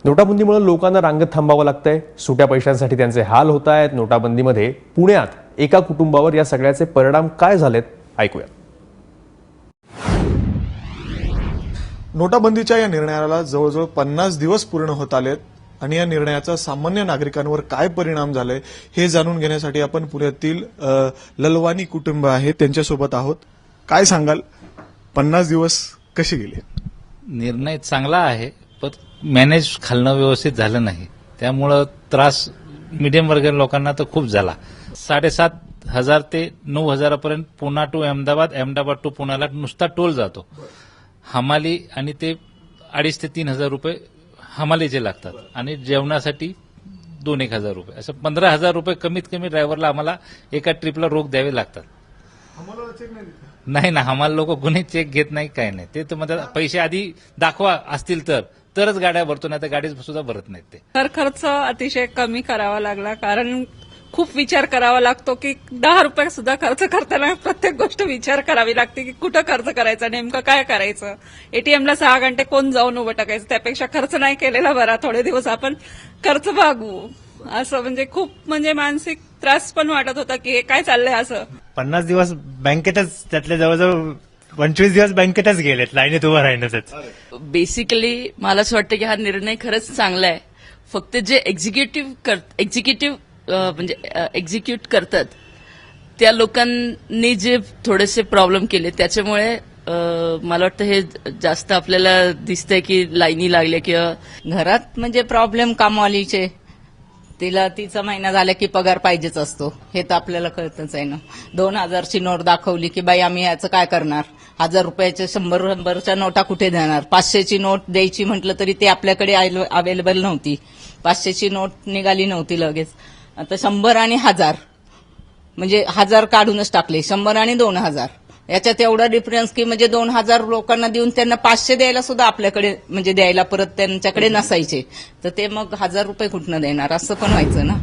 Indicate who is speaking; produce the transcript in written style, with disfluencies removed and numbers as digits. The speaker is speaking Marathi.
Speaker 1: नोटाबंदीमुळे लोकांना रांगेत थांबावं लागतंय, सुट्या पैशांसाठी त्यांचे हाल होत आहेत। नोटाबंदीमध्ये पुण्यात एका कुटुंबावर या सगळ्याचे परिणाम काय झालेत ऐकूया।
Speaker 2: नोटाबंदीच्या या निर्णयाला जवळजवळ 50 दिवस पूर्ण होत आलेत आणि या निर्णयाचा सामान्य नागरिकांवर काय परिणाम झाले हे जाणून घेण्यासाठी आपण पुण्यातील ललवानी कुटुंब आहे त्यांच्यासोबत आहोत। काय सांगाल, 50 दिवस कसे गेले?
Speaker 3: निर्णय चांगला आहे, पण मॅनेज खालनं व्यवस्थित झालं नाही, त्यामुळं त्रास मीडियम वर्गीय लोकांना तर खूप झाला। 7,500 ते 9,000 पर्यंत पुणा टू अहमदाबाद, अहमदाबाद टू पुण्याला नुसता टोल जातो। हमाली आणि ते 2,500 ते 3,000 रुपये हमालीचे लागतात आणि जेवणासाठी 2,000 रुपये, असं 15,000 रुपये कमीत कमी ड्रायव्हरला आम्हाला एका ट्रिपला रोख द्यावे लागतात। नाही ना, आम्हाला लोक गुन्हे चेक घेत नाही, काय नाही, ते तर म्हणतात पैसे आधी दाखवा असतील तरच गाड्या भरतो, नाही तर गाडी सुद्धा भरत नाहीत ते।
Speaker 4: तर खर्च अतिशय कमी करावा लागला, कारण खूप विचार करावा लागतो की 10 रुपये सुद्धा खर्च करताना प्रत्येक गोष्ट विचार करावी लागते की कुठं खर्च करायचा, नेमकं काय करायचं। एटीएमला 6 घंटे कोण जाऊन उभं टाकायचं, त्यापेक्षा खर्च नाही केलेला बरा, थोडे दिवस आपण खर्च भागवू असं। म्हणजे खूप मानसिक त्रास पण वाटत होता की हे काय चाललंय असं।
Speaker 5: 50 दिवस बँकेतच, त्यातले जवळजवळ 25 दिवस बँकेतच गेलेत लाईनीत उभं राहण्यातच।
Speaker 6: बेसिकली मला असं वाटतं की हा निर्णय खरंच चांगला आहे। फक्त जे एक्झिक्यूट करतात त्या लोकांनी जे थोडेसे प्रॉब्लेम केले, त्याच्यामुळे मला वाटतं हे जास्त आपल्याला दिसतंय की लाईनी लागल्या किंवा
Speaker 7: घरात प्रॉब्लेम कामवालीचे, तिला तिचा महिना झाला की पगार पाहिजेच असतो, हे तर आपल्याला कळतच आहे ना। 2,000ची नोट दाखवली की बाई आम्ही याचं काय करणार, 1,000 रुपयाच्या 100च्या नोटा कुठे देणार, 500ची नोट द्यायची म्हटलं तरी ते आपल्याकडे अवेलेबल नव्हती, 500ची नोट निघाली नव्हती लगेच। आता 100 आणि 1,000 1,000 काढूनच टाकले, 100 आणि 2,000 याच्यात एवढा डिफरन्स की 2,000 लोकांना देऊन त्यांना 500 द्यायला सुद्धा आपल्याकडे द्यायला परत त्यांच्याकडे नसायचे, तर ते मग 1,000 रुपये कुठनं देणार, असं पण व्हायचं ना।